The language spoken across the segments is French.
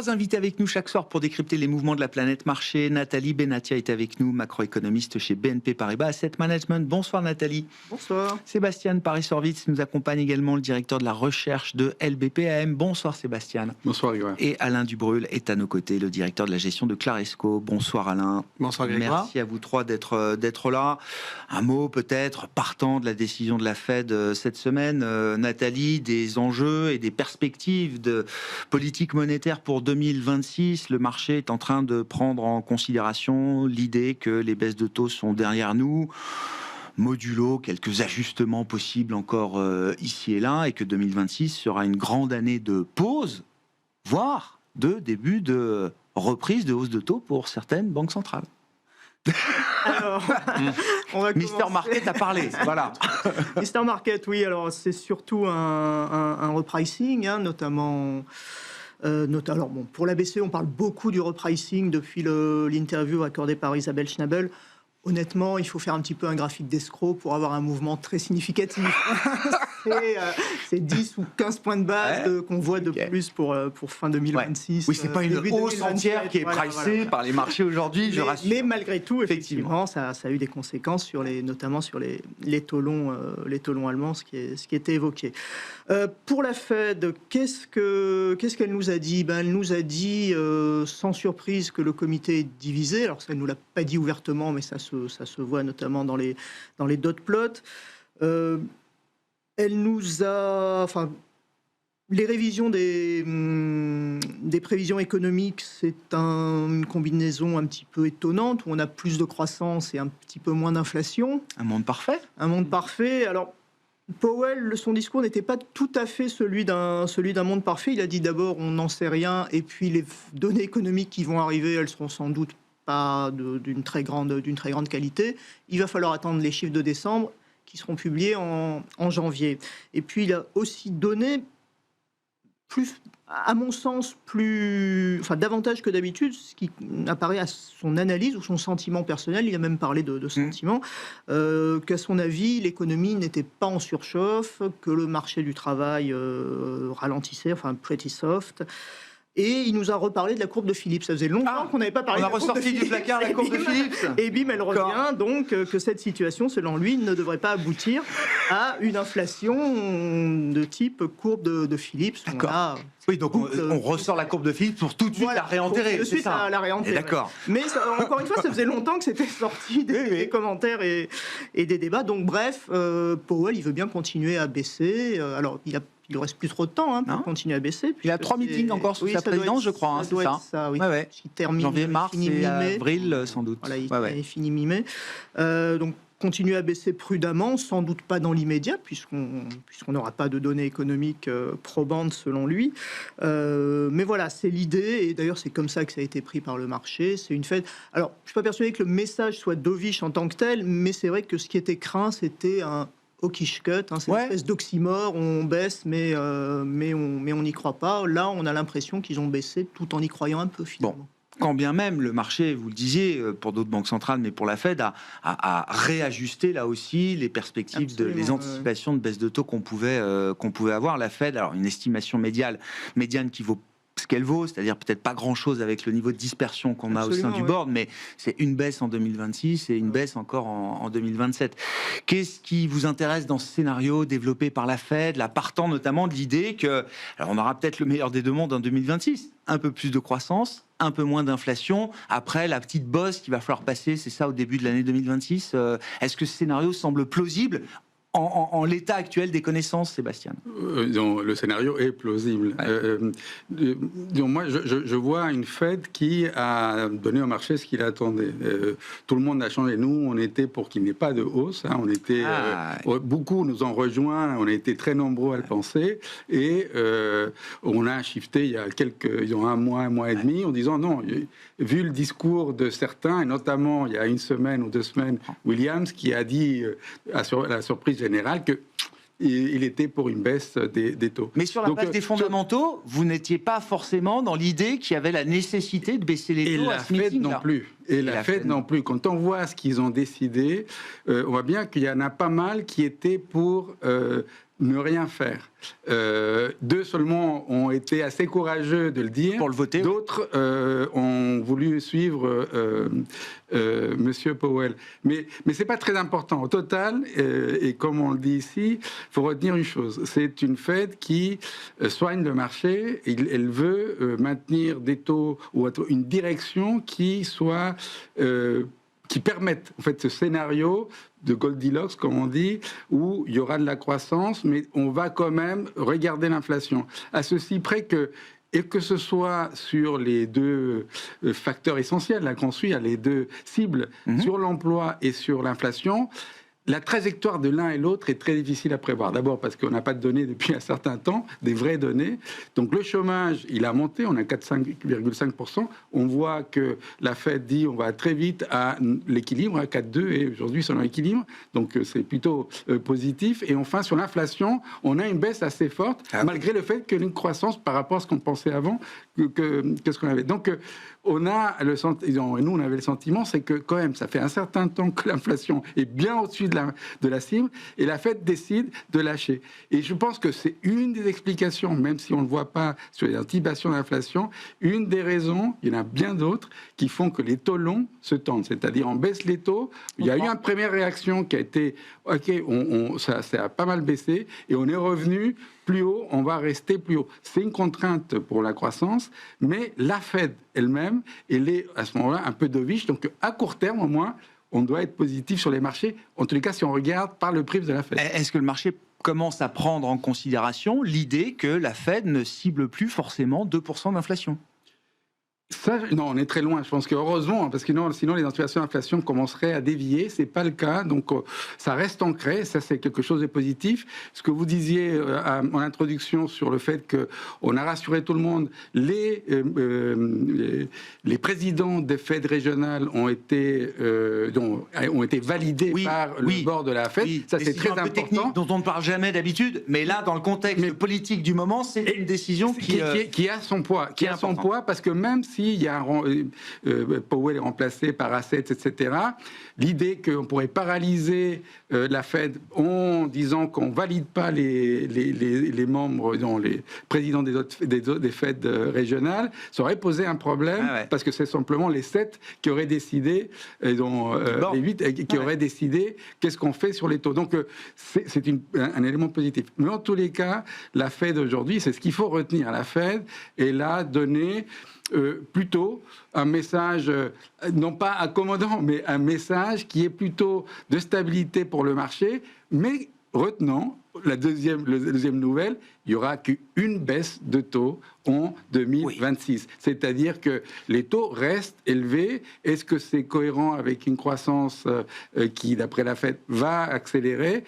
Trois invités avec nous chaque soir pour décrypter les mouvements de la planète marché. Nathalie Benatia est avec nous, macroéconomiste chez BNP Paribas Asset Management. Bonsoir Nathalie. Bonsoir. Sébastien Paris-Sorvitz nous accompagne également, le directeur de la recherche de LBPAM. Bonsoir Sébastien. Bonsoir Grégoire. Et Alain Dubrul est à nos côtés, le directeur de la gestion de Claresco. Bonsoir Alain. Bonsoir Grégoire. Merci à vous trois d'être là. Un mot peut-être partant de la décision de la Fed cette semaine. Nathalie, des enjeux et des perspectives de politique monétaire pour 2026, le marché est en train de prendre en considération l'idée que les baisses de taux sont derrière nous, modulo quelques ajustements possibles encore ici et là, et que 2026 sera une grande année de pause, voire de début de reprise de hausse de taux pour certaines banques centrales. Alors, on va Mister Market a parlé, voilà. Mister Market, oui, alors c'est surtout un repricing, notamment... alors bon, pour la BCE, on parle beaucoup du repricing depuis l'interview accordée par Isabelle Schnabel. Honnêtement, il faut faire un petit peu un graphique d'escroc pour avoir un mouvement très significatif. C'est 10 ou 15 points de base qu'on voit de plus pour fin 2026. Oui, c'est pas une hausse entière qui est pricée par les marchés aujourd'hui, je rassure. Mais malgré tout, effectivement, ça a eu des conséquences notamment sur les taux longs allemands, ce qui était évoqué. Pour la Fed, qu'est-ce qu'elle nous a dit ? Elle nous a dit, sans surprise, que le comité est divisé. Alors, ça ne nous l'a pas dit ouvertement, mais ça se voit notamment dans les dot plots. Elle nous a... les révisions des prévisions économiques, c'est une combinaison un petit peu étonnante, où on a plus de croissance et un petit peu moins d'inflation. Un monde parfait. Un monde parfait. Alors, Powell, son discours n'était pas tout à fait celui d'un monde parfait. Il a dit d'abord, on n'en sait rien, et puis les données économiques qui vont arriver, elles seront sans doute pas d'une très grande qualité. Il va falloir attendre les chiffres de décembre, qui seront publiés en janvier. Et puis, il a aussi donné, à mon sens, davantage que d'habitude, ce qui apparaît à son analyse ou son sentiment personnel. Il a même parlé de sentiment, qu'à son avis, l'économie n'était pas en surchauffe, que le marché du travail ralentissait, pretty soft. Et il nous a reparlé de la courbe de Phillips. Ça faisait longtemps qu'on n'avait pas parlé de la courbe de Phillips. On a ressorti du placard la courbe de Phillips. Et bim, elle revient donc que cette situation, selon lui, ne devrait pas aboutir à une inflation de type courbe de Phillips. D'accord. Oui, donc on ressort la courbe de Phillips pour tout de suite la réenterrer. Tout de suite la réenterrer. D'accord. Mais encore une fois, ça faisait longtemps que c'était sorti des commentaires et des débats. Donc bref, Powell, il veut bien continuer à baisser. Alors, il ne reste plus trop de temps pour continuer à baisser. Il a 3 meetings encore sous sa présidence, je crois. C'est ça, oui. Il termine janvier, mars et avril, sans doute. Voilà, il finit mi-mai. Donc, continuer à baisser prudemment, sans doute pas dans l'immédiat, puisqu'on n'aura pas de données économiques probantes selon lui. Mais voilà, c'est l'idée, et d'ailleurs c'est comme ça que ça a été pris par le marché. C'est une fête. Alors, je ne suis pas persuadé que le message soit dovish en tant que tel, mais c'est vrai que ce qui était craint, c'était un hawkish cut, c'est une espèce d'oxymore, on baisse, mais on n'y croit pas. Là, on a l'impression qu'ils ont baissé tout en y croyant un peu, finalement. Bon. Quand bien même le marché, vous le disiez, pour d'autres banques centrales, mais pour la Fed, a réajusté là aussi les perspectives, les anticipations de baisse de taux qu'on pouvait avoir. La Fed, alors une estimation médiane qui vaut ce qu'elle vaut, c'est-à-dire peut-être pas grand-chose avec le niveau de dispersion qu'on a au sein du board, mais c'est une baisse en 2026 et une baisse encore en 2027. Qu'est-ce qui vous intéresse dans ce scénario développé par la Fed, là, partant notamment de l'idée que, alors on aura peut-être le meilleur des deux mondes en 2026, un peu plus de croissance, un peu moins d'inflation, après la petite bosse qu'il va falloir passer, c'est ça, au début de l'année 2026. Est-ce que ce scénario semble plausible en l'état actuel des connaissances, Sébastien? Le scénario est plausible. Moi, je vois une Fed qui a donné au marché ce qu'il attendait. Tout le monde a changé. Nous, on était pour qu'il n'y ait pas de hausse. On était, beaucoup nous ont rejoints. On a été très nombreux à le penser. Et on a shifté il y a un mois et demi, en disant non, vu le discours de certains, et notamment il y a une semaine ou 2 semaines, Williams, qui a dit à la surprise générale que il était pour une baisse des taux. Mais sur la base des fondamentaux, vous n'étiez pas forcément dans l'idée qu'il y avait la nécessité de baisser les taux à ce meeting-là. Et la Fed non plus. Et la Fed non plus. Quand on voit ce qu'ils ont décidé, on voit bien qu'il y en a pas mal qui étaient pour ne rien faire. Deux seulement ont été assez courageux de le dire. Pour le voter. D'autres ont voulu suivre Monsieur Powell. Mais c'est pas très important. Au total, et comme on le dit ici, il faut retenir une chose. C'est une Fed qui soigne le marché. Elle veut maintenir des taux ou une direction qui soit... qui permettent en fait ce scénario de Goldilocks, comme on dit, où il y aura de la croissance, mais on va quand même regarder l'inflation. À ceci près que, et que ce soit sur les deux facteurs essentiels là, qu'on suit, les deux cibles, sur l'emploi et sur l'inflation, la trajectoire de l'un et l'autre est très difficile à prévoir. D'abord parce qu'on n'a pas de données depuis un certain temps, des vraies données. Donc le chômage, il a monté, on a 4,5%. On voit que la Fed dit on va très vite à l'équilibre, à 4,2, et aujourd'hui c'est en équilibre. Donc c'est plutôt positif. Et enfin sur l'inflation, on a une baisse assez forte, malgré le fait qu'il y a une croissance par rapport à ce qu'on pensait avant, que ce qu'on avait. Donc on a le sentiment, et nous on avait le sentiment, c'est que quand même ça fait un certain temps que l'inflation est bien au-dessus de la cible, et la Fed décide de lâcher. Et je pense que c'est une des explications, même si on ne le voit pas sur les anticipations d'inflation, une des raisons, il y en a bien d'autres, qui font que les taux longs se tendent. C'est-à-dire on baisse les taux, il y a eu une première réaction qui a été, ok, ça a pas mal baissé, et on est revenu plus haut, on va rester plus haut. C'est une contrainte pour la croissance, mais la Fed elle-même, elle est à ce moment-là un peu dovish, donc à court terme au moins, on doit être positif sur les marchés, en tous les cas si on regarde par le prisme de la Fed. Est-ce que le marché commence à prendre en considération l'idée que la Fed ne cible plus forcément 2% d'inflation ? Ça, non, on est très loin. Je pense que heureusement, parce que sinon les anticipations d'inflation commenceraient à dévier. C'est pas le cas, donc ça reste ancré. Ça, c'est quelque chose de positif. Ce que vous disiez en introduction sur le fait que on a rassuré tout le monde, les présidents des Fed régionales ont été validés par le board de la Fed. Oui, ça, c'est très important. Technique dont on ne parle jamais d'habitude, mais là, dans le contexte politique du moment, c'est une décision qui a son poids, qui a son poids, parce que même si il y a Powell est remplacé par Assets, etc. L'idée qu'on pourrait paralyser la Fed en disant qu'on valide pas les membres, les présidents des Fed régionales, ça aurait posé un problème parce que c'est simplement les 7 qui auraient décidé, les 8 qui auraient décidé qu'est-ce qu'on fait sur les taux. Donc c'est un élément positif. Mais en tous les cas, la Fed aujourd'hui, c'est ce qu'il faut retenir. La Fed est là donné plutôt un message, non pas accommodant, mais un message qui est plutôt de stabilité pour le marché, mais retenant la deuxième nouvelle, il n'y aura qu'une baisse de taux en 2026. Oui. C'est-à-dire que les taux restent élevés. Est-ce que c'est cohérent avec une croissance qui, d'après la Fed, va accélérer ?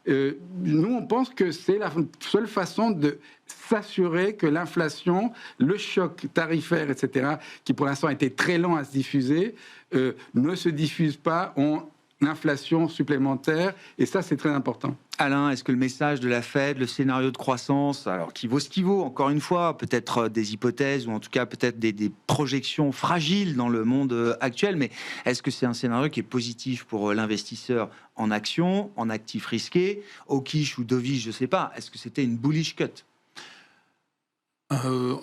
Nous, on pense que c'est la seule façon de s'assurer que l'inflation, le choc tarifaire, etc., qui pour l'instant a été très lent à se diffuser, ne se diffuse pas en inflation supplémentaire. Et ça, c'est très important. Alain, est-ce que le message de la Fed, le scénario de croissance, alors qui vaut ce qui vaut, encore une fois, peut-être des hypothèses ou en tout cas peut-être des projections fragiles dans le monde actuel, mais est-ce que c'est un scénario qui est positif pour l'investisseur en actions, en actifs risqués, au quiche ou dovish, je ne sais pas. Est-ce que c'était une bullish cut ?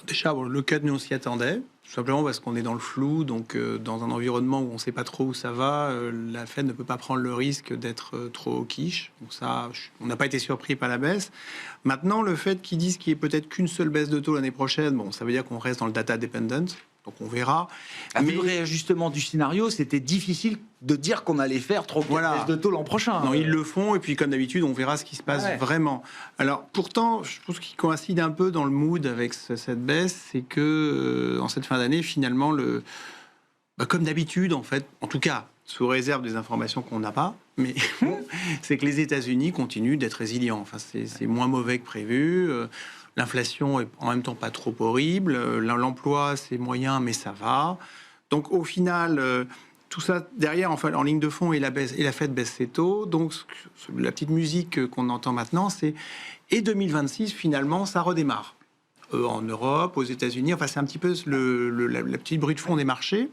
Déjà, le cut, nous on s'y attendait, tout simplement parce qu'on est dans le flou, donc dans un environnement où on ne sait pas trop où ça va, la Fed ne peut pas prendre le risque d'être trop au quiche. Donc ça, on n'a pas été surpris par la baisse. Maintenant, le fait qu'ils disent qu'il n'y ait peut-être qu'une seule baisse de taux l'année prochaine, bon, ça veut dire qu'on reste dans le data dependent. Donc on verra. Mais le réajustement du scénario, c'était difficile de dire qu'on allait faire trop de baisse de taux l'an prochain. Non, ils le font, et puis comme d'habitude, on verra ce qui se passe vraiment. Alors pourtant, je pense qu'il coïncide un peu dans le mood avec cette baisse, c'est que en cette fin d'année, finalement, comme d'habitude, en fait, en tout cas, sous réserve des informations qu'on n'a pas, mais c'est que les États-Unis continuent d'être résilients. Enfin, c'est moins mauvais que prévu. L'inflation est en même temps pas trop horrible. L'emploi, c'est moyen, mais ça va. Donc, au final, tout ça derrière, enfin, en ligne de fond, et la Fed baisse ses taux. Donc, la petite musique qu'on entend maintenant, c'est et 2026, finalement, ça redémarre. En Europe, aux États-Unis, enfin, c'est un petit peu la petite bruit de fond des marchés,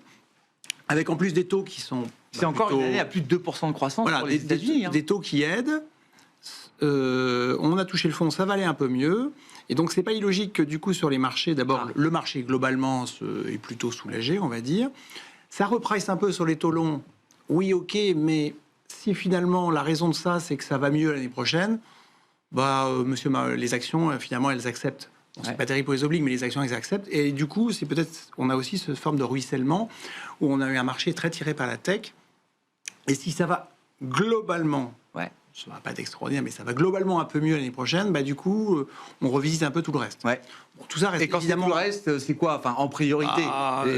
avec en plus des taux qui sont... C'est encore une année à plus de 2% de croissance pour les États-Unis. Des taux qui aident. on a touché le fond, ça va aller un peu mieux. Et donc, c'est pas illogique que du coup, sur les marchés, d'abord, le marché globalement est plutôt soulagé, on va dire. Ça reprice un peu sur les taux longs. Oui, ok, mais si finalement la raison de ça, c'est que ça va mieux l'année prochaine, les actions, finalement, elles acceptent. Bon, c'est pas terrible pour les obliges, mais les actions, elles acceptent. Et du coup, c'est peut-être, on a aussi cette forme de ruissellement où on a eu un marché très tiré par la tech. Et si ça va globalement, ça va pas être extraordinaire, mais ça va globalement un peu mieux l'année prochaine, du coup, on revisite un peu tout le reste. Ouais. Bon, tout ça reste et quand évidemment... tout le reste, c'est quoi? Enfin, en priorité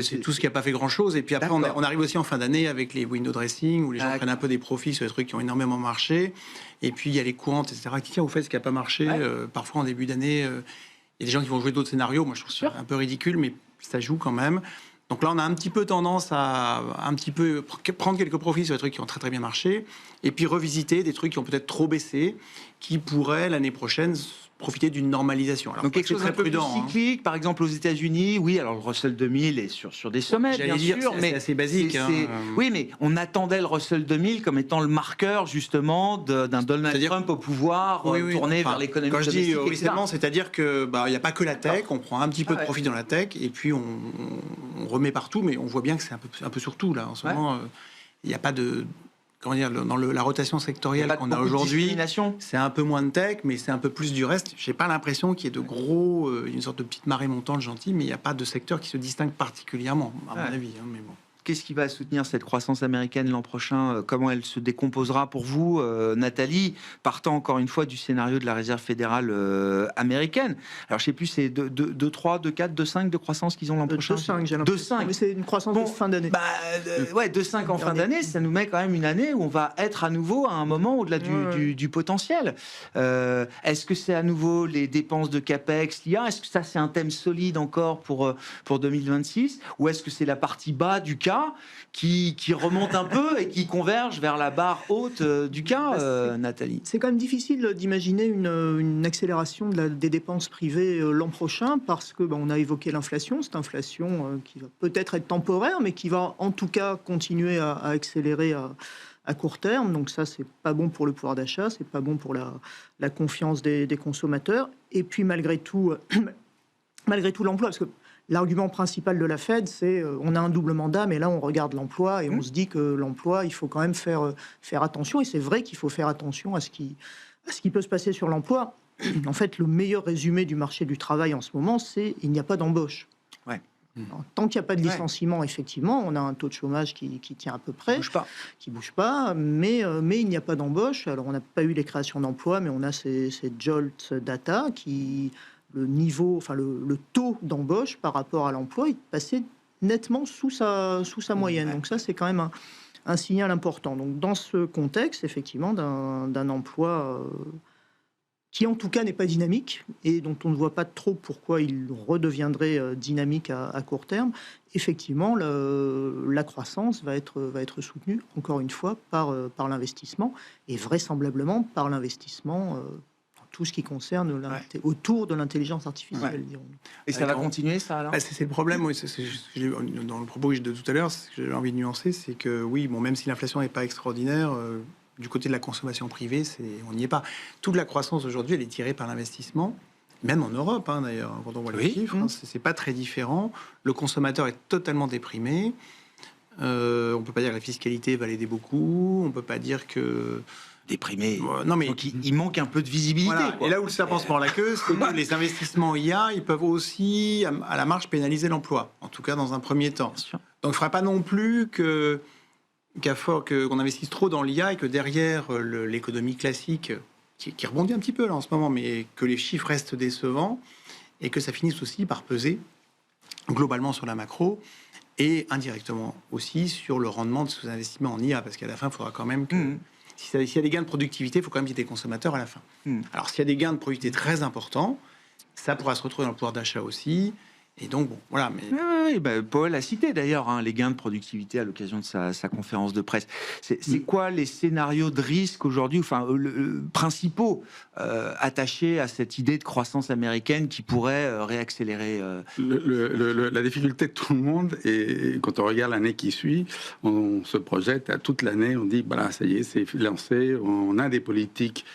c'est tout ce qui n'a pas fait grand-chose. Et puis après, on arrive aussi en fin d'année avec les window dressing, où les gens prennent un peu des profits sur les trucs qui ont énormément marché. Et puis, il y a les courantes, etc. Tiens, vous faites ce qui n'a pas marché. Parfois, en début d'année, il y a des gens qui vont jouer d'autres scénarios. Moi, je trouve ça un peu ridicule, mais ça joue quand même. Donc là, on a un petit peu tendance à un petit peu prendre quelques profits sur les trucs qui ont très très bien marché, et puis revisiter des trucs qui ont peut-être trop baissé, qui pourraient l'année prochaine profiter d'une normalisation. Alors, donc quelque chose très un peu prudent, plus cyclique, par exemple aux États-Unis, oui. Alors le Russell 2000 est sur des sommets, bien sûr, mais c'est assez basique. Oui, mais on attendait le Russell 2000 comme étant le marqueur justement d'un Donald Trump au pouvoir, tourné vers l'économie. Quand je dis ruissellement, c'est-à-dire que il n'y a pas que la tech. On prend un petit peu de profit dans la tech, et puis on remet partout, mais on voit bien que c'est un peu surtout là en ce moment. Il n'y a pas de comment dire, dans la rotation sectorielle qu'on a aujourd'hui, c'est un peu moins de tech, mais c'est un peu plus du reste. J'ai pas l'impression qu'il y ait de gros, une sorte de petite marée montante gentille, mais il n'y a pas de secteur qui se distingue particulièrement, à mon avis. Mais bon. Qu'est-ce qui va soutenir cette croissance américaine l'an prochain? Comment elle se décomposera pour vous, Nathalie, partant encore une fois du scénario de la Réserve fédérale américaine? Alors, je ne sais plus, c'est 2,3, 2,4, 2,5 de croissance qu'ils ont l'an prochain? 2,5, j'ai l'impression. 2,5. Mais c'est une croissance de fin d'année. 2,5 en fin d'année, ça nous met quand même une année où on va être à nouveau à un moment au-delà du potentiel. Est-ce que c'est à nouveau les dépenses de CAPEX, l'IA? Est-ce que ça, c'est un thème solide encore pour 2026? Ou est-ce que c'est la partie bas du cas qui remonte un peu et qui converge vers la barre haute du cas, Nathalie? C'est quand même difficile d'imaginer une accélération des dépenses privées l'an prochain, parce que on a évoqué l'inflation. Cette inflation qui va peut-être être temporaire, mais qui va en tout cas continuer à accélérer à court terme. Donc ça, c'est pas bon pour le pouvoir d'achat, c'est pas bon pour la confiance des consommateurs. Et puis malgré tout l'emploi, parce que l'argument principal de la Fed, c'est on a un double mandat, mais là on regarde l'emploi et on se dit que l'emploi, il faut quand même faire attention. Et c'est vrai qu'il faut faire attention à ce qui peut se passer sur l'emploi. En fait, le meilleur résumé du marché du travail en ce moment, c'est il n'y a pas d'embauche. Alors, tant qu'il n'y a pas de licenciement, effectivement, on a un taux de chômage qui tient à peu près, qui bouge pas, mais il n'y a pas d'embauche. Alors on n'a pas eu les créations d'emplois, mais on a ces Jolt Data qui... Le niveau, le taux d'embauche par rapport à l'emploi est passé nettement sous sa moyenne. Donc ça, c'est quand même un signal important. Donc dans ce contexte, effectivement, d'un emploi qui en tout cas n'est pas dynamique et dont on ne voit pas trop pourquoi il redeviendrait dynamique à court terme, effectivement, la croissance va être soutenue, encore une fois, par l'investissement, et vraisemblablement par l'investissement tout ce qui concerne autour de l'intelligence artificielle, dirons. Et ça va continuer, ça, alors? C'est le problème, dans le propos de tout à l'heure, ce que j'ai envie de nuancer, c'est que, même si l'inflation n'est pas extraordinaire, du côté de la consommation privée, on n'y est pas. Toute la croissance, aujourd'hui, elle est tirée par l'investissement, même en Europe, d'ailleurs, quand on voit les chiffres, c'est pas très différent. Le consommateur est totalement déprimé. On ne peut pas dire que la fiscalité va l'aider beaucoup, on ne peut pas dire que... Déprimé. Non, mais donc il manque un peu de visibilité. Voilà. Et là où le serpent se mord la queue, c'est que les investissements IA, ils peuvent aussi, à la marge, pénaliser l'emploi. En tout cas, dans un premier temps. Donc, il ne faudra pas non plus qu'on investisse trop dans l'IA et que derrière l'économie classique, qui rebondit un petit peu là en ce moment, mais que les chiffres restent décevants et que ça finisse aussi par peser globalement sur la macro et indirectement aussi sur le rendement de ces investissements en IA, parce qu'à la fin, il faudra quand même que... S'il y a des gains de productivité, il faut quand même qu'il y ait des consommateurs à la fin. Alors, s'il y a des gains de productivité très importants, ça pourra se retrouver dans le pouvoir d'achat aussi. Et donc, voilà. Mais... Powell a cité d'ailleurs les gains de productivité à l'occasion de sa conférence de presse. C'est quoi les scénarios de risque aujourd'hui, principaux attachés à cette idée de croissance américaine qui pourrait réaccélérer La difficulté de tout le monde, et quand on regarde l'année qui suit, on se projette à toute l'année, on dit, voilà, ça y est, c'est lancé, on a des politiques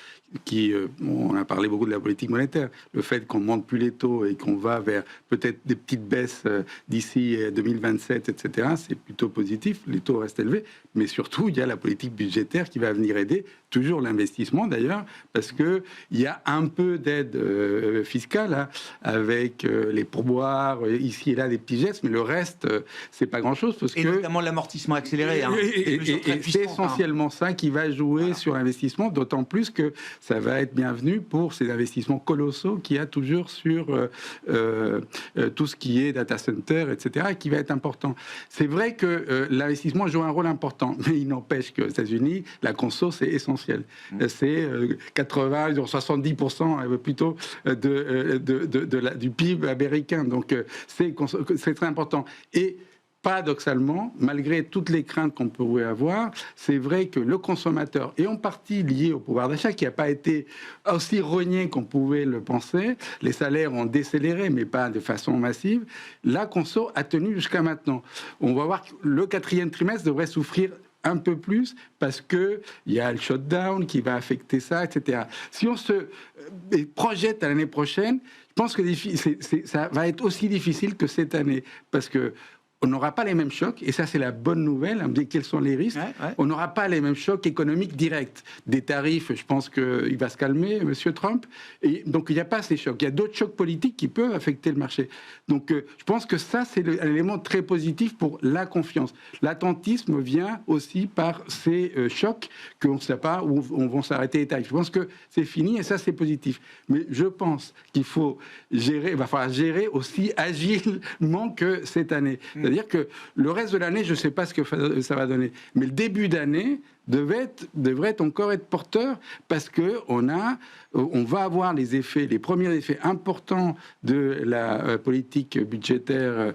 on a parlé beaucoup de la politique monétaire, le fait qu'on ne monte plus les taux et qu'on va vers peut-être des petites baisses d'ici 2027, etc., c'est plutôt positif, les taux restent élevés, mais surtout, il y a la politique budgétaire qui va venir aider, toujours l'investissement d'ailleurs, parce qu'il y a un peu d'aide fiscale hein, avec les pourboires, ici et là des petits gestes, mais le reste, c'est pas grand-chose. Parce et notamment l'amortissement accéléré. Hein, et c'est essentiellement ça qui va jouer sur l'investissement, d'autant plus que ça va être bienvenu pour ces investissements colossaux qu'il y a toujours sur tout ce qui est data center, etc., et qui va être important. C'est vrai que l'investissement joue un rôle important, mais il n'empêche qu'aux États-Unis, la conso, c'est essentiel. C'est 80, 70% plutôt du PIB américain. Donc, c'est très important. Et paradoxalement, malgré toutes les craintes qu'on pourrait avoir, c'est vrai que le consommateur, et en partie lié au pouvoir d'achat, qui n'a pas été aussi rogné qu'on pouvait le penser, les salaires ont décéléré, mais pas de façon massive, la conso a tenu jusqu'à maintenant. On va voir que le 4e trimestre devrait souffrir un peu plus parce qu'il y a le shutdown qui va affecter ça, etc. Si on se projette à l'année prochaine, je pense que ça va être aussi difficile que cette année parce que on n'aura pas les mêmes chocs, et ça c'est la bonne nouvelle, on me dit quels sont les risques, on n'aura pas les mêmes chocs économiques directs. Des tarifs, je pense qu'il va se calmer, M. Trump, et donc il n'y a pas ces chocs. Il y a d'autres chocs politiques qui peuvent affecter le marché. Donc je pense que ça c'est l'élément très positif pour la confiance. L'attentisme vient aussi par ces chocs qu'on ne sait pas où vont s'arrêter les tarifs. Je pense que c'est fini, et ça c'est positif. Mais je pense qu'il faut gérer, il va falloir gérer aussi agilement que cette année. C'est-à-dire que le reste de l'année, je ne sais pas ce que ça va donner. Mais le début d'année devrait encore être porteur parce qu'on va avoir les premiers effets importants de la politique budgétaire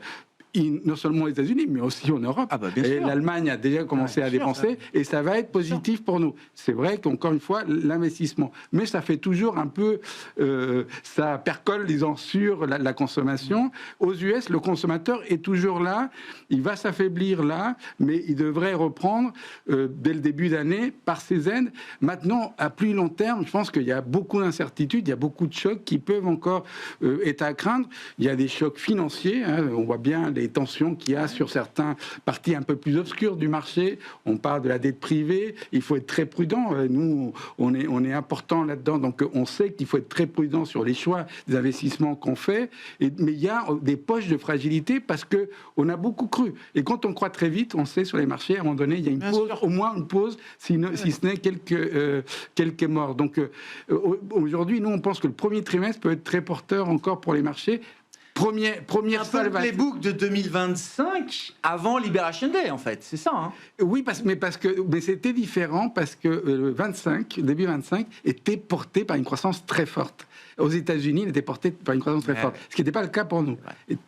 non seulement aux États-Unis, mais aussi en Europe. Et l'Allemagne a déjà commencé à dépenser, et ça va être positif pour nous. C'est vrai qu'encore une fois, l'investissement. Mais ça fait toujours un peu... ça percole, disons, sur la consommation. Aux US, le consommateur est toujours là. Il va s'affaiblir là, mais il devrait reprendre dès le début d'année par ses aides. Maintenant, à plus long terme, je pense qu'il y a beaucoup d'incertitudes, il y a beaucoup de chocs qui peuvent encore être à craindre. Il y a des chocs financiers. Hein, on voit bien les tensions qu'il y a sur certaines parties un peu plus obscures du marché. On parle de la dette privée. Il faut être très prudent. Nous, on est important là-dedans. Donc, on sait qu'il faut être très prudent sur les choix des investissements qu'on fait. Mais il y a des poches de fragilité parce qu'on a beaucoup cru. Et quand on croit très vite, on sait sur les marchés, à un moment donné, il y a une pause, au moins une pause, si ce n'est quelques morts. Donc, aujourd'hui, nous, on pense que le premier trimestre peut être très porteur encore pour les marchés. Première un peu le playbook de 2025 avant Liberation Day, en fait, c'est ça. Hein. Oui, mais c'était différent parce que début 25, était porté par une croissance très forte. Aux États-Unis, il était porté par une croissance très forte, ce qui n'était pas le cas pour nous.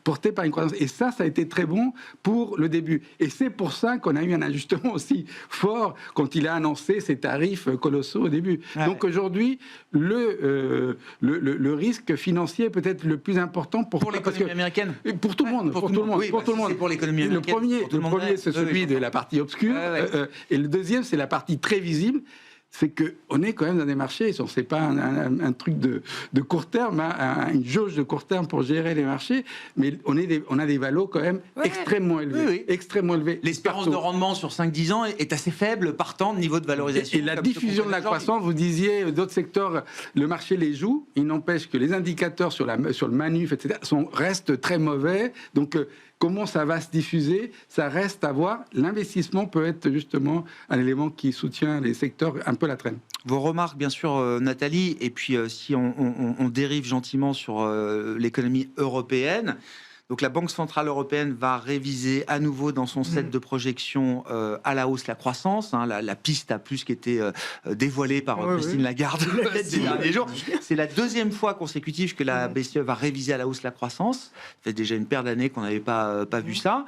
Porté par une croissance, et ça a été très bon pour le début. Et c'est pour ça qu'on a eu un ajustement aussi fort quand il a annoncé ses tarifs colossaux au début. Donc aujourd'hui, le risque financier est peut-être le plus important pour l'économie américaine. Pour tout le monde. Pour tout le monde. Oui, pour tout le monde. C'est pour l'économie américaine. Le premier, c'est celui de la partie obscure, et le deuxième, c'est la partie très visible. C'est qu'on est quand même dans des marchés, ce n'est pas un truc de court terme, une jauge de court terme pour gérer les marchés, mais on a des valos quand même extrêmement élevés. Extrêmement élevés. L'espérance de rendement sur 5-10 ans est assez faible partant de niveau de valorisation. Et la diffusion de la croissance, vous disiez, d'autres secteurs, le marché les joue, il n'empêche que les indicateurs sur le manuf, etc., restent très mauvais, donc... Comment ça va se diffuser, ça reste à voir. L'investissement peut être justement un élément qui soutient les secteurs un peu la traîne. Vos remarques, bien sûr, Nathalie, et puis si on dérive gentiment sur l'économie européenne. Donc la Banque Centrale Européenne va réviser à nouveau dans son set de projection à la hausse la croissance. Hein, la piste a plus qu'été dévoilée par Christine Lagarde ces derniers jours. C'est la deuxième fois consécutive que la BCE va réviser à la hausse la croissance. Ça fait déjà une paire d'années qu'on n'avait pas vu ça.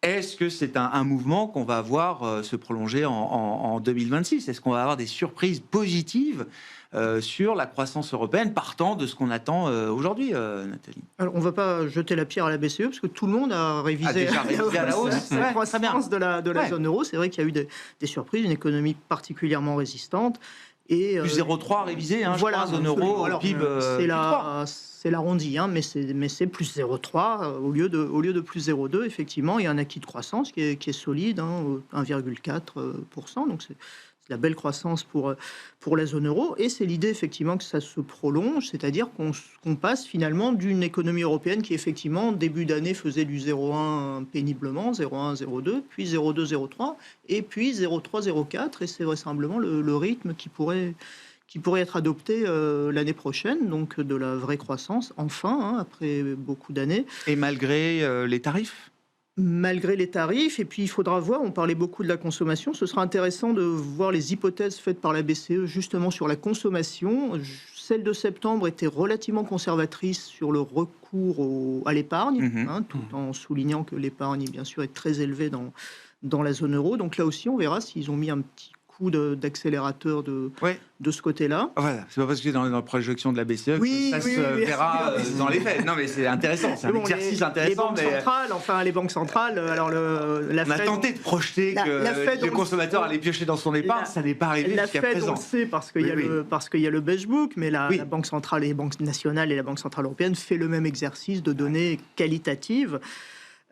Est-ce que c'est un mouvement qu'on va voir se prolonger en 2026 ? Est-ce qu'on va avoir des surprises positives sur la croissance européenne partant de ce qu'on attend aujourd'hui, Nathalie? Alors, on ne va pas jeter la pierre à la BCE parce que tout le monde a révisé à la hausse la croissance de la zone euro. C'est vrai qu'il y a eu des surprises, une économie particulièrement résistante. Et, plus 0,3 révisé, hein, voilà, je crois, zone euro, alors, PIB. c'est l'arrondi, hein, mais c'est plus 0,3 au lieu de plus 0,2. Effectivement, il y a un acquis de croissance qui est solide, hein, 1,4%. Donc c'est la belle croissance pour la zone euro. Et c'est l'idée effectivement que ça se prolonge, c'est-à-dire qu'on passe finalement d'une économie européenne qui effectivement début d'année faisait du 0,1 péniblement, 0,1, 0,2, puis 0,2, 0,3, et puis 0,3, 0,4. Et c'est vraisemblablement le rythme qui pourrait être adopté l'année prochaine, donc de la vraie croissance, enfin, hein, après beaucoup d'années. Et malgré les tarifs? Malgré les tarifs, et puis il faudra voir, on parlait beaucoup de la consommation, ce sera intéressant de voir les hypothèses faites par la BCE justement sur la consommation. Celle de septembre était relativement conservatrice sur le recours à l'épargne, hein, tout en soulignant que l'épargne, bien sûr, est très élevée dans la zone euro. Donc là aussi, on verra s'ils ont mis un petit coup d'accélérateur de ce côté-là. Voilà, c'est pas parce que dans la projection de la BCE oui, que ça se verra dans les faits. Non, mais c'est intéressant, c'est un exercice intéressant. Les banques centrales, alors on a tenté de projeter que le consommateur allait piocher dans son épargne, ça n'est pas arrivé jusqu'à présent. On le sait parce qu'il y a le beige book, mais la Banque centrale et les banques nationales et la Banque centrale européenne fait le même exercice de données qualitatives.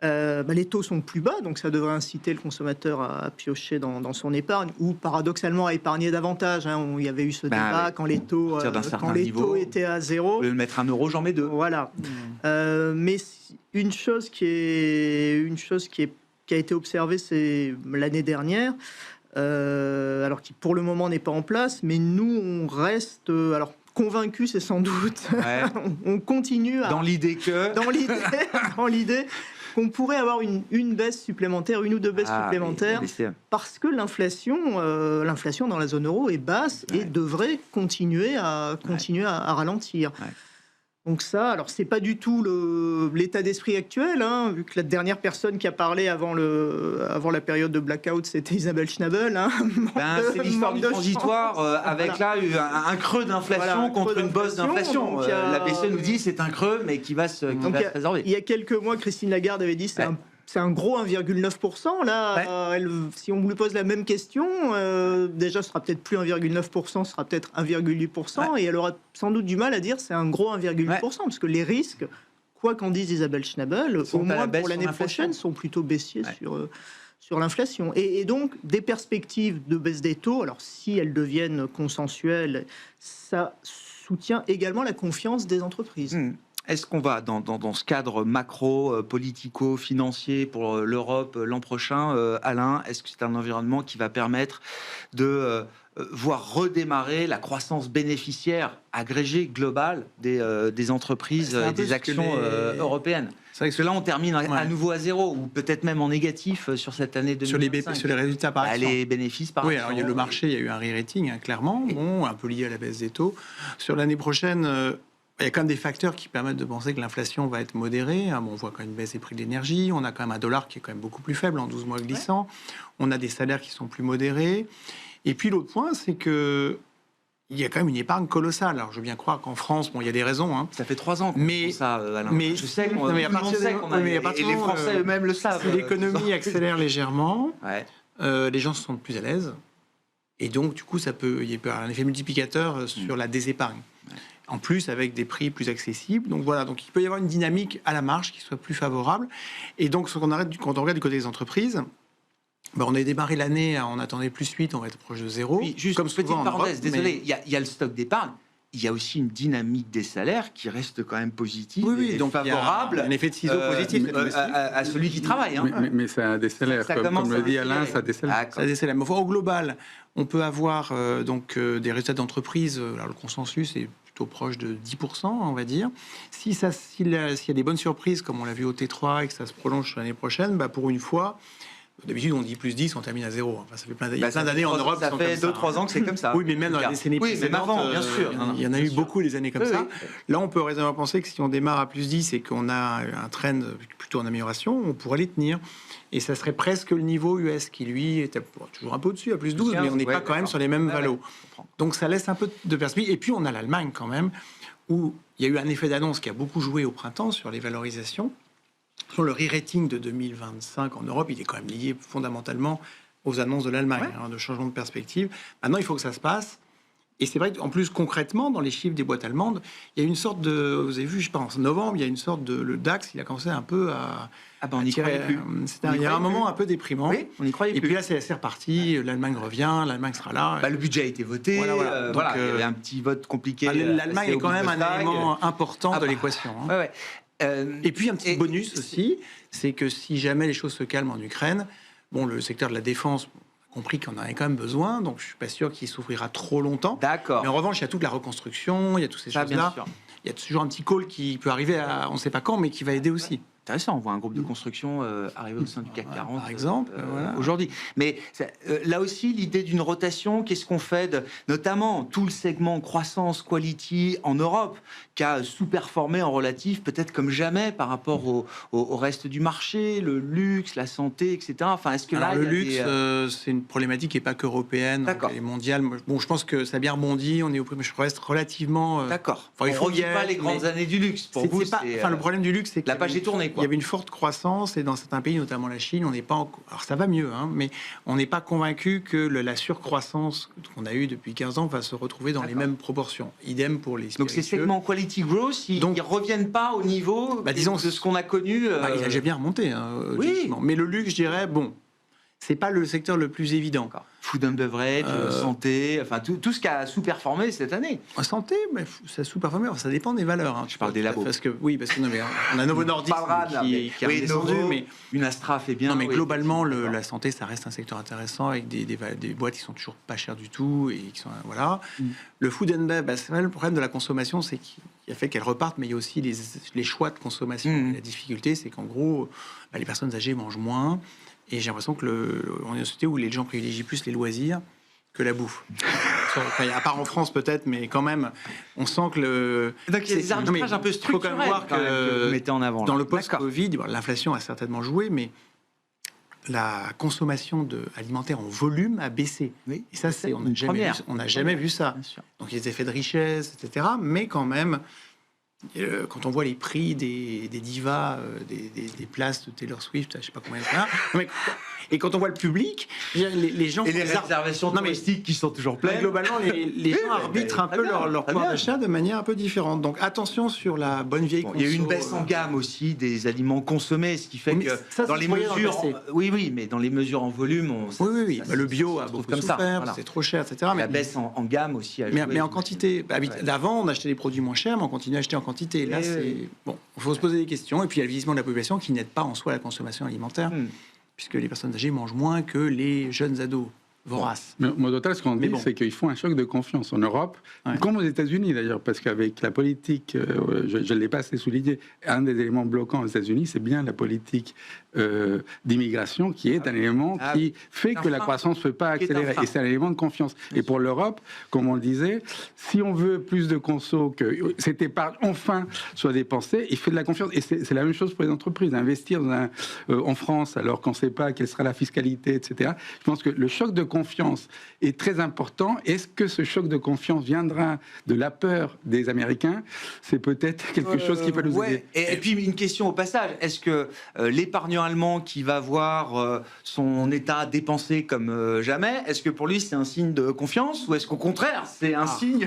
Les taux sont plus bas, donc ça devrait inciter le consommateur à piocher dans son épargne, ou paradoxalement à épargner davantage. Hein. Il y avait eu ce débat quand les taux étaient à zéro. Au lieu de mettre 1 euro, j'en mets 2. Voilà. Mais une chose qui a été observée, c'est l'année dernière, alors qui pour le moment n'est pas en place, mais nous on reste convaincu, c'est sans doute. On continue dans l'idée qu'on pourrait avoir une baisse supplémentaire, une ou deux baisses supplémentaires, parce que l'inflation dans la zone euro est basse et devrait continuer à ralentir. Donc ça, alors c'est pas du tout l'état d'esprit actuel, hein, vu que la dernière personne qui a parlé avant la période de blackout, c'était Isabelle Schnabel. Hein, c'est l'histoire du transitoire, avec là un creux d'inflation contre une bosse d'inflation. La BCE nous dit c'est un creux, mais qui va se résorber. Il y a quelques mois, Christine Lagarde avait dit c'est un gros 1,9%. Là, si on lui pose la même question, déjà, ce sera peut-être plus 1,9%, ce sera peut-être 1,8%. Et elle aura sans doute du mal à dire c'est un gros 1,8%, parce que les risques, quoi qu'en dise Isabelle Schnabel, au moins pour l'année prochaine, sont plutôt baissiers sur l'inflation. Et donc, des perspectives de baisse des taux, alors si elles deviennent consensuelles, ça soutient également la confiance des entreprises. Est-ce qu'on va, dans ce cadre macro, politico-financier pour l'Europe l'an prochain, Alain, est-ce que c'est un environnement qui va permettre de voir redémarrer la croissance bénéficiaire agrégée globale des entreprises, des actions européennes? C'est vrai que là, on termine à nouveau à zéro, ou peut-être même en négatif sur cette année 2025. Sur les résultats par action. Les bénéfices par action. Alors il y a le marché, il y a eu un re-rating, hein, clairement, un peu lié à la baisse des taux. Sur l'année prochaine... il y a quand même des facteurs qui permettent de penser que l'inflation va être modérée. On voit quand même une baisse des prix de l'énergie. On a quand même un dollar qui est quand même beaucoup plus faible en 12 mois glissants. On a des salaires qui sont plus modérés. Et puis l'autre point, c'est que il y a quand même une épargne colossale. Alors je veux bien croire qu'en France, il y a des raisons. Hein. Ça fait 3 ans qu'on fait ça, Alain. Mais je sais qu'on et les Français eux-mêmes le savent. Si l'économie accélère légèrement, les gens se sentent plus à l'aise. Et donc, du coup, il peut y avoir un effet multiplicateur sur la désépargne. En plus, avec des prix plus accessibles. Donc voilà, donc il peut y avoir une dynamique à la marge qui soit plus favorable. Et donc, quand on regarde du côté des entreprises, on a démarré l'année, on attendait plus 8, on va être proche de 0. Oui, juste comme petite parenthèse, désolé, il y a le stock d'épargne. Il y a aussi une dynamique des salaires qui reste quand même positive et donc favorable. Il y a un effet de ciseau positif à celui qui travaille. Hein. Mais ça a des salaires, comme le dit Alain, ça a des salaires. Ça a des salaires. Mais au global, on peut avoir des résultats d'entreprise. Alors le consensus est plutôt proche de 10%, on va dire. S'il y a des bonnes surprises, comme on l'a vu au T3 et que ça se prolonge sur l'année prochaine, pour une fois... D'habitude, on dit plus 10, on termine à 0. Enfin, ça fait plein d'années en Europe. Ça fait 2-3 ans que c'est comme ça. Oui, mais même dans la décennie précédente, bien sûr. Il y en a eu beaucoup des années comme ça. Là, on peut raisonnablement penser que si on démarre à plus 10 et qu'on a un trend plutôt en amélioration, on pourrait les tenir. Et ça serait presque le niveau US qui, lui, était toujours un peu au-dessus, à plus 12, mais on n'est pas quand même sur les mêmes valos. Donc, ça laisse un peu de perspective. Et puis, on a l'Allemagne quand même, où il y a eu un effet d'annonce qui a beaucoup joué au printemps sur les valorisations. Sur le re-rating de 2025 en Europe, il est quand même lié fondamentalement aux annonces de l'Allemagne, de changement de perspective. Maintenant, il faut que ça se passe. Et c'est vrai qu'en plus, concrètement, dans les chiffres des boîtes allemandes, il y a une sorte de... Vous avez vu, je pense, en novembre, il y a une sorte de... Le DAX, il a commencé un peu à... on n'y croyait plus. Il y a un moment un peu déprimant. Oui, on n'y croyait plus. Et puis là, c'est reparti. L'Allemagne revient, l'Allemagne sera là. Le budget a été voté. Voilà. Donc, il y avait un petit vote compliqué. L'Allemagne est quand même un élément important de l'équation. Ouais. Et puis, un petit bonus aussi, c'est que si jamais les choses se calment en Ukraine, le secteur de la défense... compris qu'on en avait quand même besoin, donc je suis pas sûr qu'il souffrira trop longtemps. D'accord. Mais en revanche, il y a toute la reconstruction, il y a toutes ces choses-là. Il y a toujours un petit call qui peut arriver à on ne sait pas quand, mais qui va aider aussi. Intéressant, on voit un groupe de construction arriver au sein du CAC 40 par exemple, aujourd'hui. Mais là aussi, l'idée d'une rotation, qu'est-ce qu'on fait notamment tout le segment croissance, quality en Europe, qui a sous-performé en relatif, peut-être comme jamais par rapport au reste du marché, le luxe, la santé, etc. Enfin, est-ce que là, le luxe, c'est une problématique qui n'est pas qu'européenne, elle est mondiale. Je pense que ça a bien rebondi, on est au prix, mais je reste relativement... D'accord. Enfin, il faut pas les grandes années du luxe. Pour vous, le problème du luxe, c'est que la page est tournée. Il y avait une forte croissance et dans certains pays, notamment la Chine, on n'est pas... Alors ça va mieux, mais on n'est pas convaincu que la surcroissance qu'on a eue depuis 15 ans va se retrouver dans les mêmes proportions. Idem pour les spiritueux. Donc ces segments quality growth, ils ne reviennent pas au niveau disons, de ce qu'on a connu. Il a déjà bien remonté, oui. Mais le luxe, je dirais, c'est pas le secteur le plus évident. Food and beverage, santé, enfin tout ce qui a sous-performé cette année. Santé, mais ça sous-performé, ça dépend des valeurs. Je parle des labos. Parce que on a Novo Nordisk qui est redescendu, mais une Astra fait bien. Non, mais globalement, la santé, ça reste un secteur intéressant avec des boîtes qui sont toujours pas chères du tout et qui sont voilà. Le food and bev, c'est vrai, le problème de la consommation, c'est qu'il a fait qu'elle reparte, mais il y a aussi les choix de consommation. La difficulté, c'est qu'en gros, les personnes âgées mangent moins. Et j'ai l'impression que on est une société où les gens privilégient plus les loisirs que la bouffe. À part en France peut-être, mais quand même, on sent que Donc il y a des arbitrages un peu structurels. Il faut quand même voir que vous mettez en avant. Dans le post-Covid, l'inflation a certainement joué, mais la consommation alimentaire en volume a baissé. Oui, et ça, on n'a jamais vu ça. Donc il y a des effets de richesse, etc. Mais quand même... quand on voit les prix des divas, des places de Taylor Swift, je ne sais pas combien il y en a. Et quand on voit le public, les gens... Et les réservations touristiques qui sont toujours pleines. Globalement, les gens arbitrent un peu leur pouvoir d'achat de manière un peu différente. Donc attention sur la bonne vieille conso. Il y a eu une baisse en gamme aussi des aliments consommés, ce qui fait que ça, dans les mesures... Oui, mais dans les mesures en volume... Oui. Le bio a beaucoup souffert, c'est trop cher, etc. La baisse en gamme aussi a joué. Mais en quantité. D'avant, on achetait des produits moins chers, mais on continue à acheter en quantité. Là, il faut se poser des questions. Et puis, il y a le vieillissement de la population qui n'aide pas en soi la consommation alimentaire, puisque les personnes âgées mangent moins que les jeunes ados voraces. Mais au total, ce qu'on dit, c'est qu'il faut un choc de confiance en Europe, comme aux États-Unis d'ailleurs, parce qu'avec la politique, je ne l'ai pas assez souligné, un des éléments bloquants aux États-Unis, c'est bien la politique d'immigration qui est un élément qui fait que la croissance ne peut pas accélérer. Et c'est un élément de confiance. Et pour l'Europe, comme on le disait, si on veut plus de conso, que cette épargne enfin soit dépensée, il fait de la confiance. Et c'est la même chose pour les entreprises. Investir en France, alors qu'on ne sait pas quelle sera la fiscalité, etc. Je pense que le choc de confiance est très important. Est-ce que ce choc de confiance viendra de la peur des Américains? C'est peut-être quelque chose qui peut nous aider. Et puis une question au passage, est-ce que l'épargnant allemand qui va voir son État dépensé comme jamais, est-ce que pour lui c'est un signe de confiance ou est-ce qu'au contraire c'est un signe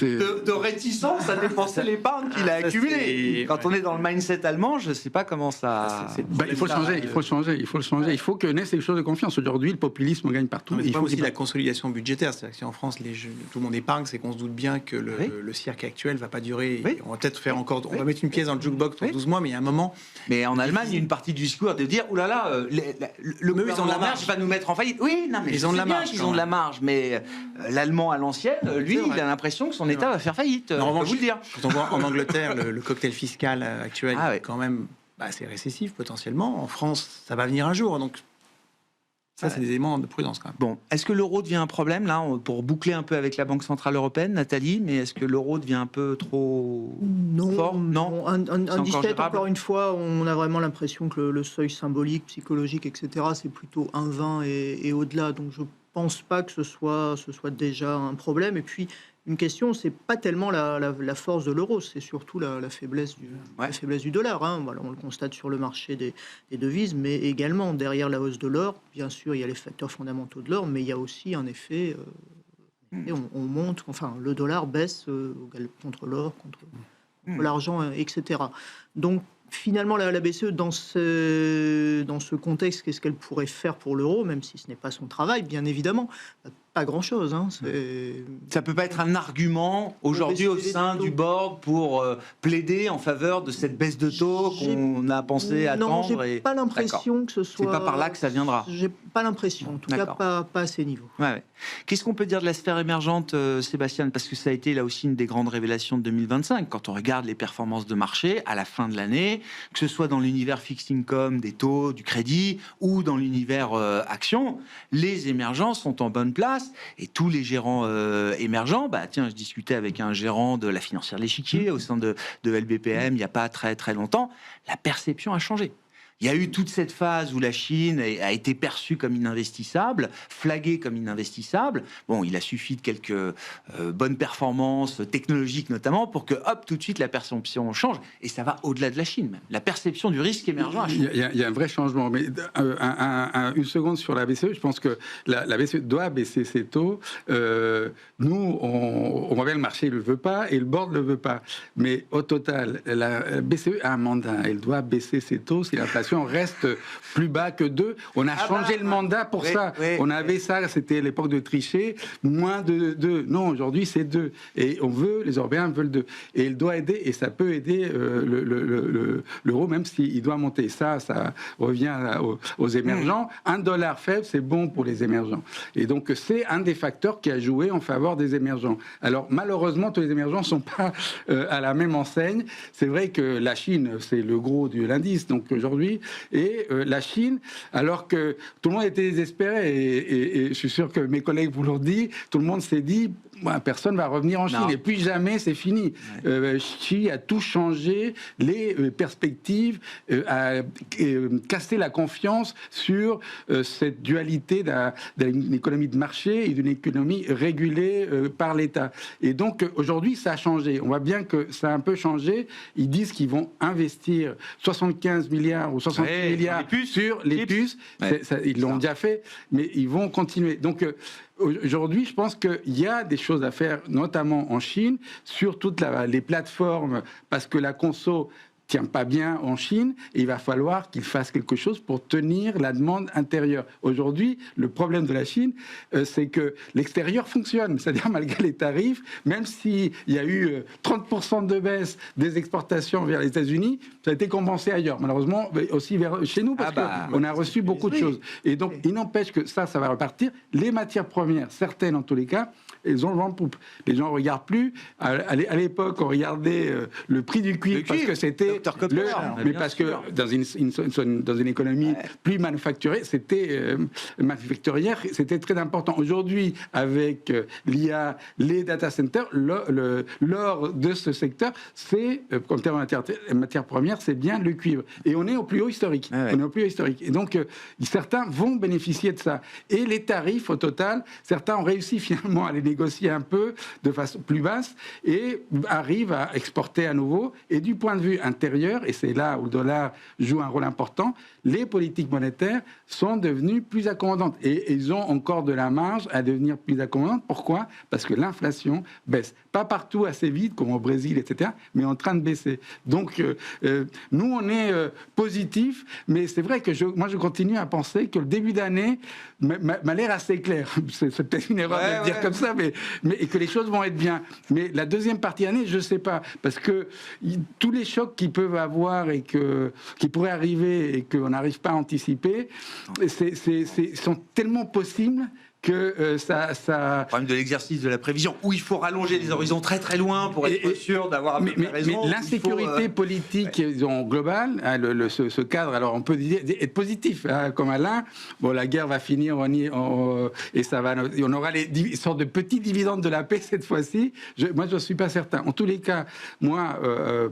de réticence à dépenser l'épargne qu'il a accumulée? Quand on est dans le mindset allemand, je ne sais pas comment ça... il faut le changer. Il faut que naissent les choses de confiance. Aujourd'hui, le populisme gagne partout. Il faut aussi la consolidation budgétaire. C'est-à-dire que si en France, tout le monde épargne, c'est qu'on se doute bien que le cirque actuel ne va pas durer. On va peut-être faire encore... On va mettre une pièce dans le jukebox pour 12 mois, mais il y a un moment... Mais en Allemagne, il y a une partie du discours de dire, oulala, le gouvernement de la marge va nous mettre en faillite. Oui, non, mais ils ont de la marge. Ils ont de la marge, mais l'Allemand à l'ancienne, lui, il a l'impression que son État va faire faillite. Non, on peut vous le dire. Quand on voit en Angleterre le cocktail fiscal actuel, quand même, c'est récessif potentiellement. En France, ça va venir un jour, donc... Ça, c'est des éléments de prudence quand même. Bon, est-ce que l'euro devient un problème, là, pour boucler un peu avec la Banque Centrale Européenne, Nathalie, mais est-ce que l'euro devient un peu trop fort? Non. Un 17, encore une fois, on a vraiment l'impression que le seuil symbolique, psychologique, etc., c'est plutôt 1,20 et au-delà. Donc, je ne pense pas que ce soit déjà un problème. Et puis, une question, c'est pas tellement la force de l'euro, c'est surtout la faiblesse du dollar. Voilà, on le constate sur le marché des devises, mais également derrière la hausse de l'or. Bien sûr, il y a les facteurs fondamentaux de l'or, mais il y a aussi un effet Et on monte, enfin, le dollar baisse contre l'or, contre l'argent, etc. Donc, finalement, la BCE, dans ce contexte, qu'est-ce qu'elle pourrait faire pour l'euro, même si ce n'est pas son travail, bien évidemment, pas grand-chose. Ça peut pas être un argument aujourd'hui au sein du board pour plaider en faveur de cette baisse de taux qu'on a pensé attendre. Non, j'ai pas l'impression que ce soit. C'est pas par là que ça viendra. J'ai pas l'impression, en tout cas pas à ces niveaux. Ouais. Qu'est-ce qu'on peut dire de la sphère émergente, Sébastien? Parce que ça a été là aussi une des grandes révélations de 2025. Quand on regarde les performances de marché à la fin de l'année, que ce soit dans l'univers fixed income, des taux, du crédit, ou dans l'univers action, les émergents sont en bonne place. Et tous les gérants émergents, je discutais avec un gérant de la financière de l'échiquier au sein de LBPM il n'y a pas très très longtemps, la perception a changé. Il y a eu toute cette phase où la Chine a été perçue comme ininvestissable, flaguée comme ininvestissable. Bon, il a suffi de quelques bonnes performances technologiques notamment pour que, hop, tout de suite, la perception change. Et ça va au-delà de la Chine même. La perception du risque émergent a changé. Il y a un vrai changement. Mais une seconde sur la BCE, je pense que la BCE doit baisser ses taux. Nous, on voit bien le marché ne le veut pas et le board ne le veut pas. Mais au total, la BCE a un mandat. Elle doit baisser ses taux si l'inflation reste plus bas que 2. On a changé le mandat pour ça. On avait ça, c'était l'époque de Trichet, moins de 2. Non, aujourd'hui, c'est 2. Et les Européens veulent 2. Et il doit aider, et ça peut aider l'euro, même s'il doit monter. Ça revient aux émergents. $1 faible, c'est bon pour les émergents. Et donc, c'est un des facteurs qui a joué en faveur des émergents. Alors, malheureusement, tous les émergents ne sont pas à la même enseigne. C'est vrai que la Chine, c'est le gros de l'indice. Donc, aujourd'hui, et la Chine, alors que tout le monde était désespéré, et je suis sûr que mes collègues vous l'ont dit, tout le monde s'est dit, personne ne va revenir en Chine, et puis jamais c'est fini. Xi a tout changé, les perspectives, a cassé la confiance sur cette dualité d'une économie de marché et d'une économie régulée par l'État. Et donc aujourd'hui, ça a changé. On voit bien que ça a un peu changé. Ils disent qu'ils vont investir 75 milliards ou 68 milliards sur les puces. Ils l'ont déjà fait, mais ils vont continuer. Donc aujourd'hui, je pense qu'il y a des choses à faire, notamment en Chine, sur toutes les plateformes, parce que la conso tient pas bien en Chine, et il va falloir qu'il fasse quelque chose pour tenir la demande intérieure. Aujourd'hui, le problème de la Chine, c'est que l'extérieur fonctionne, c'est-à-dire malgré les tarifs, même s'il y a eu 30% de baisse des exportations vers les États-Unis, ça a été compensé ailleurs, malheureusement aussi chez nous, parce qu'on a reçu beaucoup de choses. Et donc, il n'empêche que ça va repartir. Les matières premières, certaines en tous les cas, elles ont le vent en poupe. Les gens ne regardent plus. À l'époque, on regardait le prix du cuivre parce que c'était mais parce que dans une économie plus manufacturée, manufacturière, c'était très important. Aujourd'hui, avec l'IA, les data centers, l'or de ce secteur, c'est, en termes de matières premières, c'est bien le cuivre. Et on est au plus haut historique. On est au plus haut historique. Et donc, certains vont bénéficier de ça. Et les tarifs, au total, certains ont réussi finalement à les négocier un peu de façon plus basse et arrivent à exporter à nouveau. Et du point de vue intérieur, et c'est là où le dollar joue un rôle important, les politiques monétaires sont devenues plus accommodantes. Et ils ont encore de la marge à devenir plus accommodantes. Pourquoi ? Parce que l'inflation baisse. Pas partout assez vite, comme au Brésil, etc., mais en train de baisser. Donc, nous, on est positifs, mais c'est vrai que moi, je continue à penser que le début d'année m'a l'air assez clair. C'est peut-être une erreur de le dire comme ça, mais et que les choses vont être bien. Mais la deuxième partie d'année, je ne sais pas. Parce que tous les chocs qu'ils peuvent avoir et qui pourraient arriver et qu'on n'arrive pas à anticiper, sont tellement possibles que ça... Le problème de l'exercice de la prévision, où il faut rallonger les horizons très très loin pour être sûr d'avoir à peu près raison. Mais l'insécurité politique globale, ce cadre, alors on peut être positif, comme Alain, bon, la guerre va finir, et ça va, on aura une sorte de petits dividendes de la paix cette fois-ci. Moi, je ne suis pas certain. En tous les cas, moi,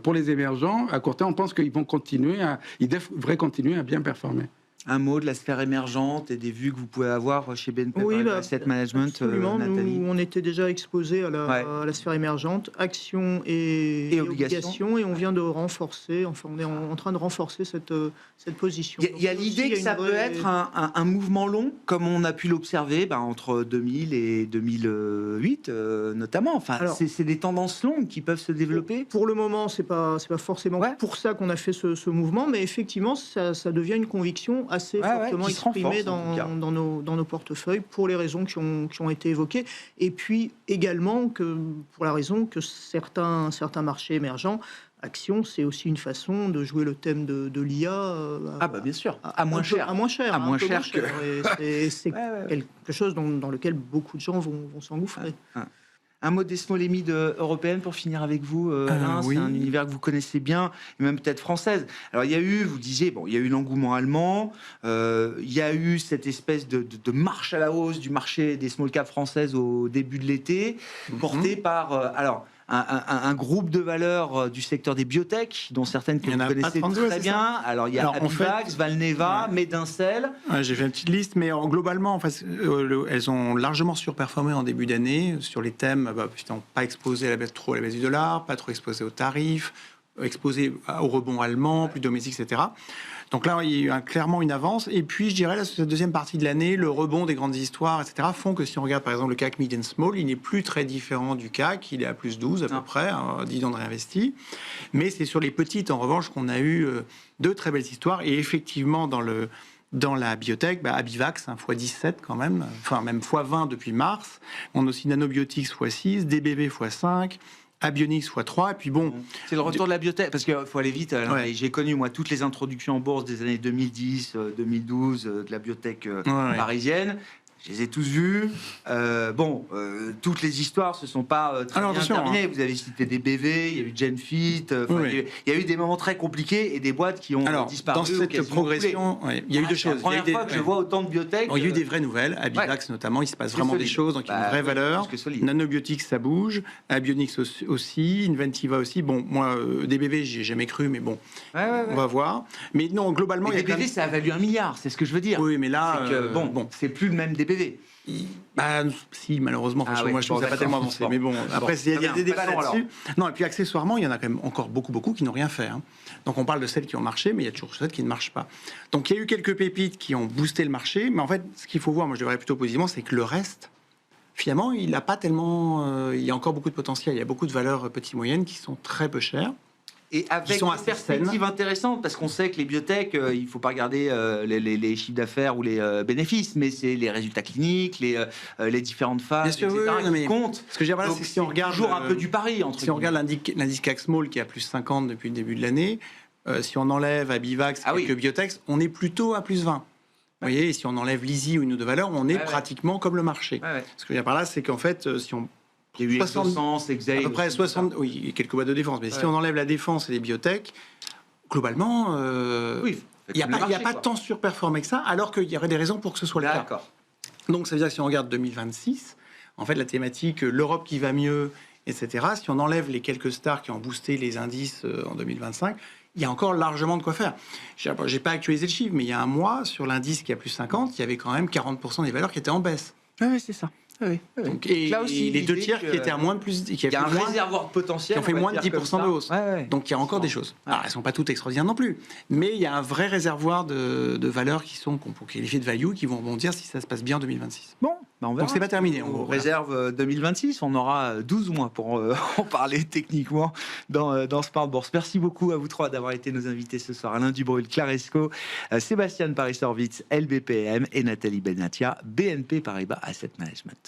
pour les émergents, à court terme, on pense qu'ils devraient continuer à bien performer. Un mot de la sphère émergente et des vues que vous pouvez avoir chez BNP Asset Management, absolument. Nathalie. Nous, on était déjà exposés à la sphère émergente, actions et obligations, et on vient de renforcer, enfin on est en train de renforcer cette position. Il y a l'idée que ça peut être un mouvement long, comme on a pu l'observer entre 2000 et 2008 notamment. Enfin, c'est des tendances longues qui peuvent se développer. Pour le moment, c'est pas forcément pour ça qu'on a fait ce mouvement, mais effectivement, ça devient une conviction assez fortement exprimée dans nos portefeuilles pour les raisons qui ont été évoquées, et puis également pour la raison que certains marchés émergents, actions, c'est aussi une façon de jouer le thème de l'IA. Bien sûr, à moins cher. C'est quelque chose dans lequel beaucoup de gens vont s'engouffrer. Un mot des small et mid européennes pour finir avec vous, Alain. Oui. C'est un univers que vous connaissez bien, et même peut-être française. Alors il y a eu, vous disiez, il y a eu l'engouement allemand, il y a eu cette espèce de marche à la hausse du marché des small cap françaises au début de l'été, porté par un groupe de valeurs du secteur des biotech, dont certaines que vous connaissez très bien. Alors, il y a Abivax, Valneva, Medincell. J'ai fait une petite liste, mais globalement, elles ont largement surperformé en début d'année sur les thèmes, pas exposées trop à la baisse du dollar, pas trop exposées aux tarifs, exposées au rebond allemand, plus domestique, etc. Donc là, il y a eu clairement une avance. Et puis, je dirais, là, sur cette deuxième partie de l'année, le rebond des grandes histoires, etc., font que si on regarde, par exemple, le CAC Mid and Small, il n'est plus très différent du CAC. Il est à plus 12 à peu près, 10 ans de réinvesti. Mais c'est sur les petites, en revanche, qu'on a eu de très belles histoires. Et effectivement, dans la biotech, Abivax, x17 quand même, enfin même x20 depuis mars. On a aussi Nanobiotics x6, DBV x5, Abionics x3, et puis bon... C'est le retour de la biotech, parce qu'il faut aller vite. J'ai connu, moi, toutes les introductions en bourse des années 2010, 2012, de la biotech parisienne. Je les ai tous vus. Toutes les histoires se sont pas très bien terminées. Vous avez cité des BV, il y a eu Genfit. Il y a eu des moments très compliqués et des boîtes qui ont disparu. Dans cette progression, il y a eu deux choses. C'est la première fois que je vois autant de biotech. Il y a eu des vraies nouvelles. Abivax notamment, il se passe vraiment des choses, donc il y a une vraie valeur. Nanobiotics, ça bouge. Abionics aussi. Inventiva aussi. Bon, moi, DBV, j'y ai jamais cru, mais bon, on va voir. Mais non, globalement, DBV, ça a valu 1 milliard, c'est ce que je veux dire. Oui, mais là, c'est plus le même DBV. Si, malheureusement, moi je trouve que ça n'a pas tellement avancé. Mais bon, après, il y a des débats là-dessus. Non, et puis accessoirement, il y en a quand même encore beaucoup qui n'ont rien fait. Donc on parle de celles qui ont marché, mais il y a toujours celles qui ne marchent pas. Donc il y a eu quelques pépites qui ont boosté le marché, mais en fait, ce qu'il faut voir, moi je devrais plutôt positivement, c'est que le reste, finalement, il n'a pas tellement. Il y a encore beaucoup de potentiel. Il y a beaucoup de valeurs petites moyennes qui sont très peu chères. Et avec une perspective intéressante, parce qu'on sait que les biotech, il ne faut pas regarder les chiffres d'affaires ou les bénéfices, mais c'est les résultats cliniques, les différentes phases, etc. qui comptent. Ce que je veux dire, c'est que si on regarde toujours un peu du pari. Si on regarde l'indice CAC Small qui est à plus 50 depuis le début de l'année, si on enlève Abivax et quelques biotech, on est plutôt à plus 20. Vous voyez, et si on enlève Lizzie ou une ou deux valeurs, on est pratiquement comme le marché. Ce que je veux dire par là, c'est qu'en fait, si on il y a eu 60, à peu près 60, oui, quelques boîtes de défense. Mais si on enlève la défense et les biotech, globalement, il n'y a pas tant surperformé que ça, alors qu'il y aurait des raisons pour que ce soit le cas. Donc ça veut dire que si on regarde 2026, en fait, la thématique l'Europe qui va mieux, etc., si on enlève les quelques stars qui ont boosté les indices en 2025, il y a encore largement de quoi faire. Je n'ai pas actualisé le chiffre, mais il y a un mois, sur l'indice qui a plus 50, il y avait quand même 40% des valeurs qui étaient en baisse. Oui, c'est ça. Donc, et là aussi, les deux tiers qui étaient à moins de plus, il y a un réservoir potentiel qui ont fait moins de 10% de hausse. Donc il y a encore des choses. Alors, elles ne sont pas toutes extraordinaires non plus, mais il y a un vrai réservoir de valeurs qu'on peut qualifier de value, qui vont rebondir si ça se passe bien en 2026. Bon, on verra. Donc c'est pas terminé. On réserve 2026, on aura 12 mois pour en parler techniquement dans Smart Bourse. Merci beaucoup à vous trois d'avoir été nos invités ce soir. Alain Dubreuil, Claresco, Sébastien Paris-Horvitz, LBPM et Nathalie Benatia, BNP Paribas Asset Management.